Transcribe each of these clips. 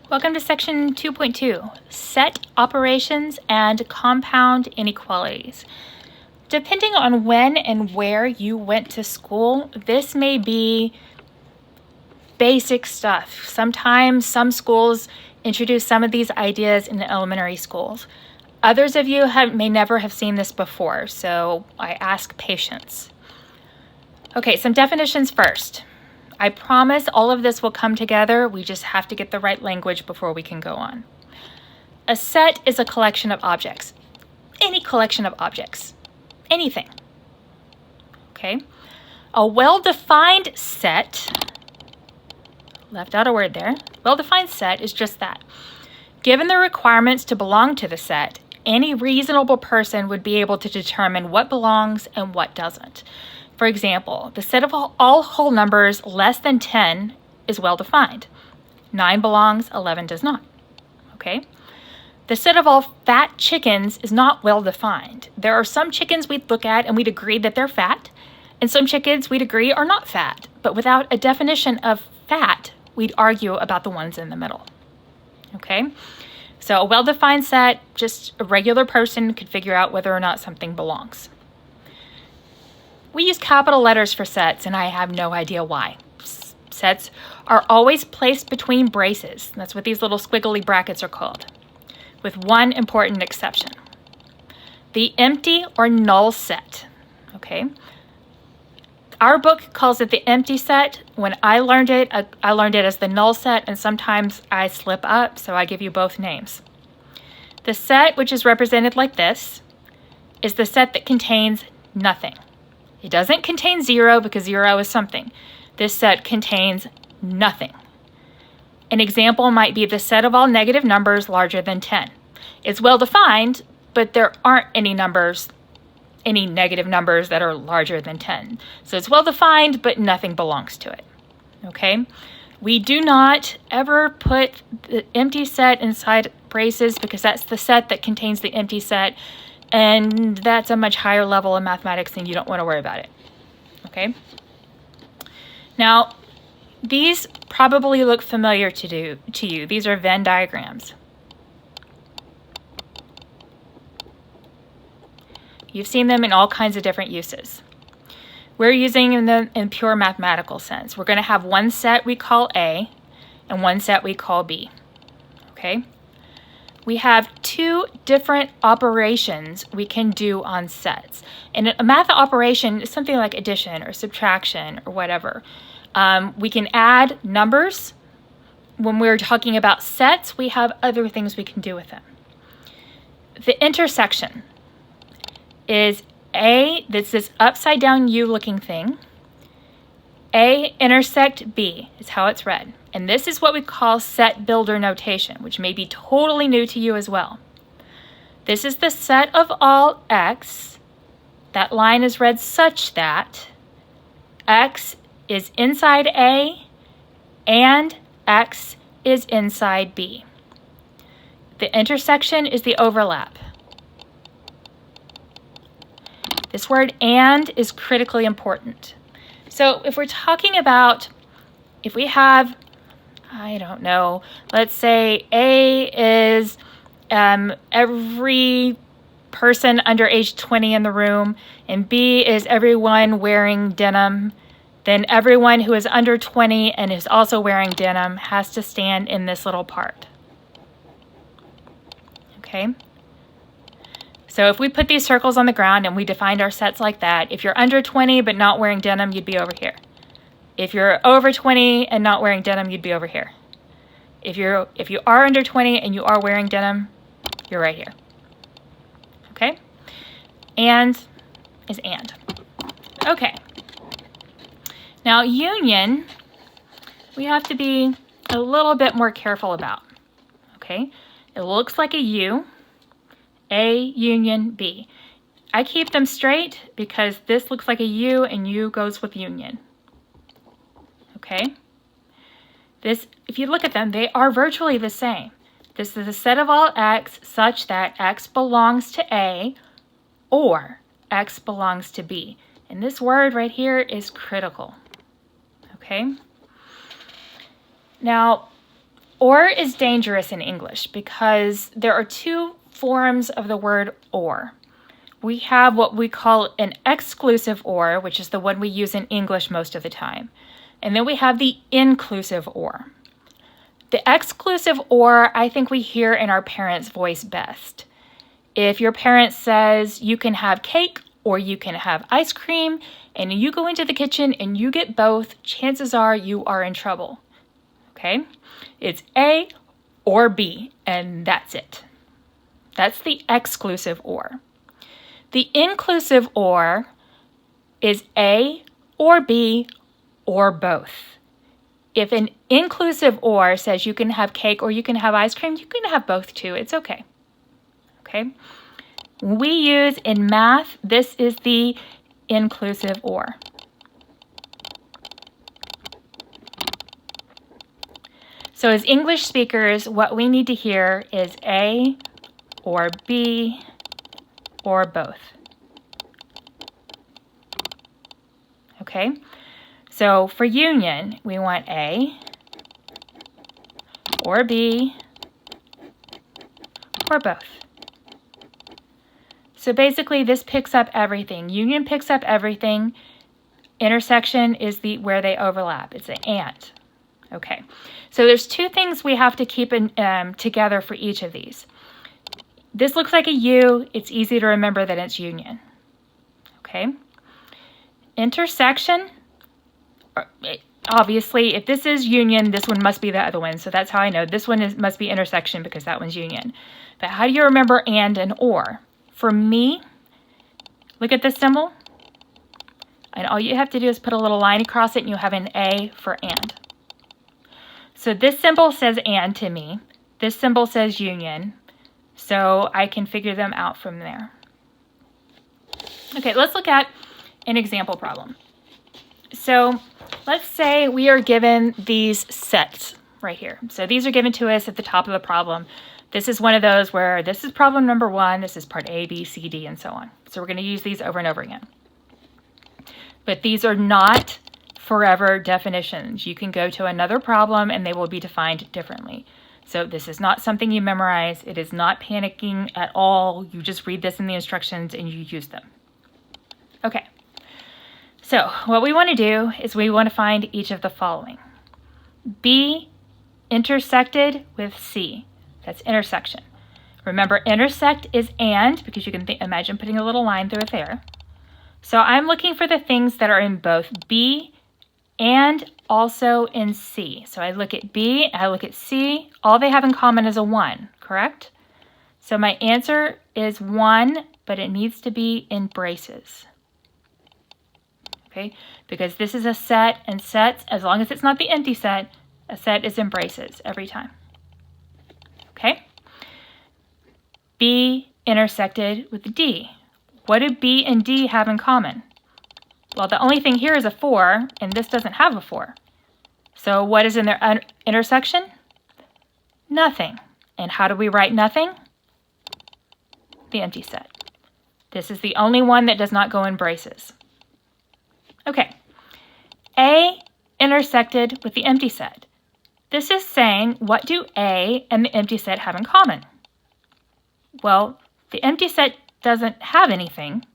Welcome to section 2.2, set operations and compound inequalities. Depending on when and where you went to school, this may be basic stuff. Sometimes some schools introduce some of these ideas in the elementary schools. Others of you may never have seen this before, so I ask patience. Okay, some definitions first. I promise all of this will come together. We just have to get the right language before we can go on. A set is a collection of objects. Any collection of objects. Anything. Okay? A well-defined set, left out a word there, well-defined set is just that. Given the requirements to belong to the set, any reasonable person would be able to determine what belongs and what doesn't. For example, the set of all whole numbers less than 10 is well defined. 9 belongs, 11 does not. Okay? The set of all fat chickens is not well defined. There are some chickens we'd look at and we'd agree that they're fat, and some chickens we'd agree are not fat. But without a definition of fat, we'd argue about the ones in the middle. Okay? So a well-defined set, just a regular person could figure out whether or not something belongs. We use capital letters for sets, and I have no idea why. Sets are always placed between braces. That's what these little squiggly brackets are called, with one important exception. The empty or null set, okay? Our book calls it the empty set. When I learned it as the null set, and sometimes I slip up, so I give you both names. The set, which is represented like this, is the set that contains nothing. It doesn't contain 0 because 0 is something. This set contains nothing. An example might be the set of all negative numbers larger than 10. It's well defined, but there aren't any negative numbers that are larger than 10. So it's well defined, but nothing belongs to it. Okay? We do not ever put the empty set inside braces because that's the set that contains the empty set. And that's a much higher level of mathematics and you don't want to worry about it. Okay? Now, these probably look familiar to you. These are Venn diagrams. You've seen them in all kinds of different uses. We're using them in pure mathematical sense. We're going to have one set we call A and one set we call B. Okay? We have two different operations we can do on sets. And a math operation is something like addition or subtraction or whatever. We can add numbers. When we're talking about sets, we have other things we can do with them. The intersection is A, that's this upside down U looking thing. A intersect B is how it's read. And this is what we call set builder notation, which may be totally new to you as well. This is the set of all x. That line is read such that x is inside A and x is inside B. The intersection is the overlap. This word and is critically important. So if we're talking about, if we have, I don't know, let's say A is every person under age 20 in the room, and B is everyone wearing denim, then everyone who is under 20 and is also wearing denim has to stand in this little part. Okay? So if we put these circles on the ground and we defined our sets like that, if you're under 20 but not wearing denim, you'd be over here. If you're over 20 and not wearing denim, you'd be over here. If you are under 20 and you are wearing denim, you're right here. Okay? And is and. Okay. Now union, we have to be a little bit more careful about. Okay? It looks like a U. A union B. I keep them straight because this looks like a U and U goes with union. Okay? This, if you look at them, they are virtually the same. This is a set of all x such that x belongs to A or x belongs to B. And this word right here is critical. Okay? Now, Or is dangerous in English because there are two forms of the word or. We have what we call an exclusive or, which is the one we use in English most of the time. And then we have the inclusive or. The exclusive or, I think we hear in our parents' voice best. If your parent says you can have cake or you can have ice cream, and you go into the kitchen and you get both, chances are you are in trouble. Okay? It's A or B, and that's it. That's the exclusive or. The inclusive or is A or B or both. If an inclusive or says you can have cake or you can have ice cream, you can have both too. It's okay. Okay? We use in math, this is the inclusive or. So as English speakers, what we need to hear is A or B or both. Okay? So for union, we want A or B or both. So basically this picks up everything. Union picks up everything. Intersection is where they overlap. It's an and. Okay. So there's two things we have to keep together for each of these. This looks like a U. It's easy to remember that it's union. Okay. Intersection. Obviously, if this is union, this one must be the other one. So that's how I know this one must be intersection because that one's union. But how do you remember and or? For me, look at this symbol. And all you have to do is put a little line across it and you have an A for and. So this symbol says and to me. This symbol says union. So I can figure them out from there. Okay, let's look at an example problem. So let's say we are given these sets right here. So these are given to us at the top of the problem. This is one of those where this is problem number 1, this is part A, B, C, D, and so on. So we're going to use these over and over again. But these are not forever definitions. You can go to another problem and they will be defined differently. So this is not something you memorize. It is not panicking at all. You just read this in the instructions and you use them. Okay. So what we want to do is we want to find each of the following. B intersected with C. That's intersection. Remember, intersect is and, because you can imagine putting a little line through it there. So I'm looking for the things that are in both B and also in C. So I look at B, I look at C. All they have in common is a 1, correct? So my answer is 1, but it needs to be in braces. Okay, because this is a set, and sets, as long as it's not the empty set, a set is in braces every time. Okay? B intersected with D. What do B and D have in common? Well, the only thing here is a 4, and this doesn't have a 4. So what is in their intersection? Nothing. And how do we write nothing? The empty set. This is the only one that does not go in braces. Okay. A intersected with the empty set. This is saying, what do A and the empty set have in common? Well, the empty set doesn't have anything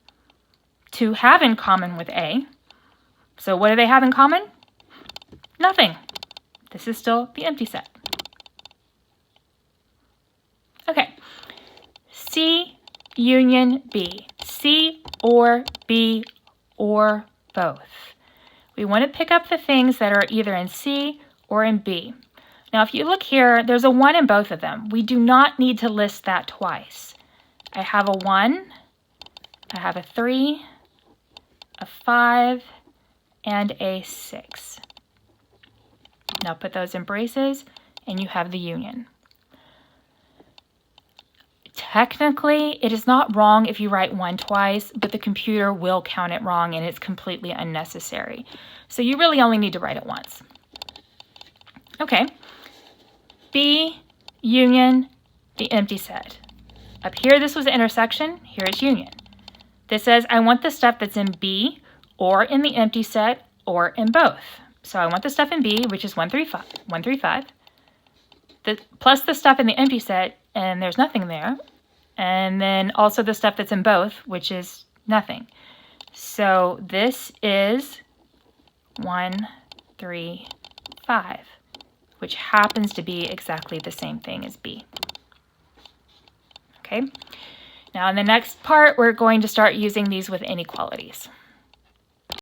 to have in common with A. So what do they have in common? Nothing. This is still the empty set. Okay. C union B. C or B or both. We want to pick up the things that are either in C or in B. Now, if you look here, there's a 1 in both of them. We do not need to list that twice. I have a 1, I have a 3, a 5, and a 6. Now put those in braces, and you have the union. Technically, it is not wrong if you write 1 twice, but the computer will count it wrong, and it's completely unnecessary. So you really only need to write it once. Okay. B, union, the empty set. Up here, this was intersection. Here is union. This says I want the stuff that's in B or in the empty set or in both. So I want the stuff in B, which is 1, 3, 5. 1, 3, 5. plus the stuff in the empty set, and there's nothing there. And then also the stuff that's in both, which is nothing. So this is 1, 3, 5, which happens to be exactly the same thing as B. Okay, now in the next part, we're going to start using these with inequalities.